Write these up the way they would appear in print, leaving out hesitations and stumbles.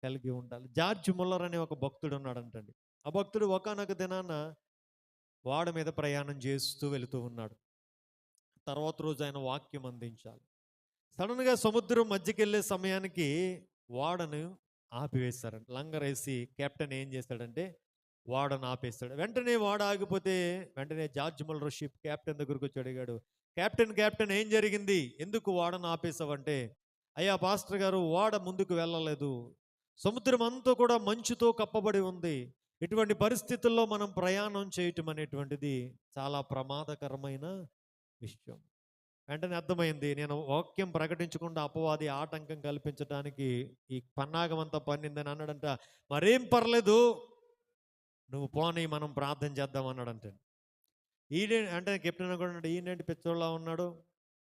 కలిగి ఉండాలి. George Muller అనే ఒక భక్తుడు ఉన్నాడంటండి. ఆ భక్తుడు ఒకానొక దినాన ఓడ మీద ప్రయాణం చేస్తూ వెళుతూ ఉన్నాడు. తర్వాత రోజు ఆయన వాక్యం అందించాలి. సడన్‌గా సముద్రం మధ్యకెళ్ళే సమయానికి ఓడను ఆపివేశారంట. లంగరేసి కెప్టెన్ ఏం చేశాడంటే ఓడను ఆపేశాడు. వెంటనే ఓడ ఆగిపోతే వెంటనే జార్జ్ ముల్లర్ షిప్ కెప్టెన్ దగ్గరికి వచ్చి అడిగాడు. కెప్టెన్ కెప్టెన్ ఏం జరిగింది? ఎందుకు ఓడను ఆపేసావంటే, అయ్యా పాస్టర్ గారు ఓడ ముందుకు వెళ్ళలేదు. సముద్రం అంతా కూడా మంచుతో కప్పబడి ఉంది. ఇటువంటి పరిస్థితుల్లో మనం ప్రయాణం చేయటం అనేటువంటిది చాలా ప్రమాదకరమైన విషయం. వెంటనే అర్థమైంది. నేను వాక్యం ప్రకటించకుండా అపవాది ఆటంకం కల్పించడానికి ఈ పన్నాగం అంతా పన్నిందని అన్నాడంట. మరేం పర్లేదు, నువ్వు పోనీ మనం ప్రార్థన చేద్దాం అన్నాడంట. ఈడే అంటే కెప్టెన్ కూడా అన్నాడు, ఈయనేంటి పిచ్చోళ్ళ ఉన్నాడు,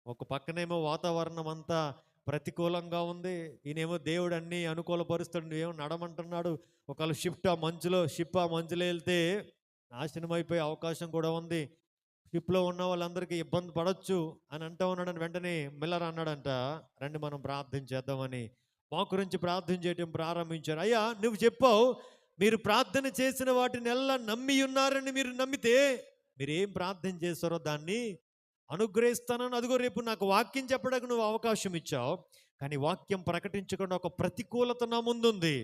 ఒక పక్కనేమో వాతావరణం అంతా ప్రతికూలంగా ఉంది, ఈయనేమో దేవుడు అన్ని అనుకూలపరుస్తాడు, నువ్వేమో నడమంటున్నాడు. ఒకవేళ షిప్ ఆ మంచులో వెళ్తే నాశనం అయిపోయే అవకాశం కూడా ఉంది, షిప్లో ఉన్న వాళ్ళందరికీ ఇబ్బంది పడవచ్చు అని అంటూ ఉన్నాడని వెంటనే మిల్లర్ అన్నాడంట, రండి మనం ప్రార్థన చేద్దామని మా గురించి ప్రార్థన చేయటం ప్రారంభించారు. అయ్యా నువ్వు చెప్పావు, మీరు ప్రార్థన చేసిన వాటిని ఎలా నమ్మి ఉన్నారని మీరు నమ్మితే మీరు ఏం ప్రార్థన చేస్తారో దాన్ని అనుగ్రహిస్తానని, అదిగో రేపు నాకు వాక్యం చెప్పడానికి నువ్వు అవకాశం ఇచ్చావు, కానీ వాక్యం ప్రకటించకుండా ఒక ప్రతికూలత నా ముందుంది.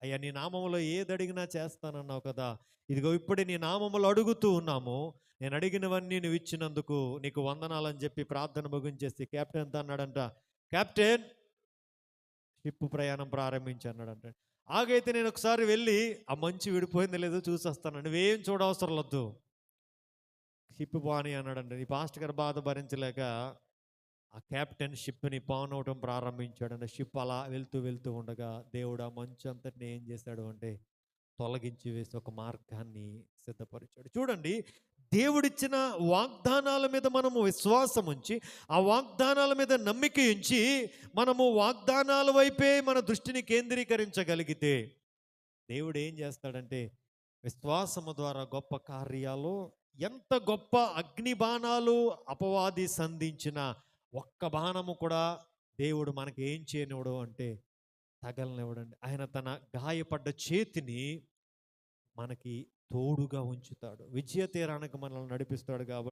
అయ్యా నీ నామములో ఏది అడిగినా చేస్తానన్నావు కదా, ఇదిగో ఇప్పుడే నీ నామములో అడుగుతూ ఉన్నాము, నేను అడిగినవన్నీ నువ్వు ఇచ్చినందుకు నీకు వందనాలని చెప్పి ప్రార్థన ముగించేసి కెప్టెన్తో అన్నాడంట, కెప్టెన్ షిప్ ప్రయాణం ప్రారంభించి అన్నాడంట. ఆగైతే నేను ఒకసారి వెళ్ళి ఆ మంచి విడిపోయిందో లేదో చూసి వస్తాను, నువ్వేం చూడవసరం వద్దు, షిప్ పోని అన్నాడంట. ఈ పాస్టర్ గారు బాధ భరించలేక ఆ కెప్టెన్ షిప్ని పానవటం ప్రారంభించాడంటే, షిప్ అలా వెళ్తూ వెళ్తూ ఉండగా దేవుడు ఆ మంచు అంతటిని ఏం చేశాడు అంటే తొలగించి వేసి ఒక మార్గాన్ని సిద్ధపరిచాడు. చూడండి, దేవుడిచ్చిన వాగ్దానాల మీద మనము విశ్వాసం ఉంచి, ఆ వాగ్దానాల మీద నమ్మిక ఉంచి మనము వాగ్దానాల వైపే మన దృష్టిని కేంద్రీకరించగలిగితే దేవుడు ఏం చేస్తాడంటే విశ్వాసము ద్వారా గొప్ప కార్యాలు, ఎంత గొప్ప అగ్ని బాణాలు అపవాది సంధించిన ఒక్క బాణము కూడా దేవుడు మనకి ఏం చేయనివ్వడు అంటే తగలనివ్వడండి. ఆయన తన గాయపడ్డ చేతిని మనకి తోడుగా ఉంచుతాడు, విజయ తీరానికి మనల్ని నడిపిస్తాడు. కాబట్టి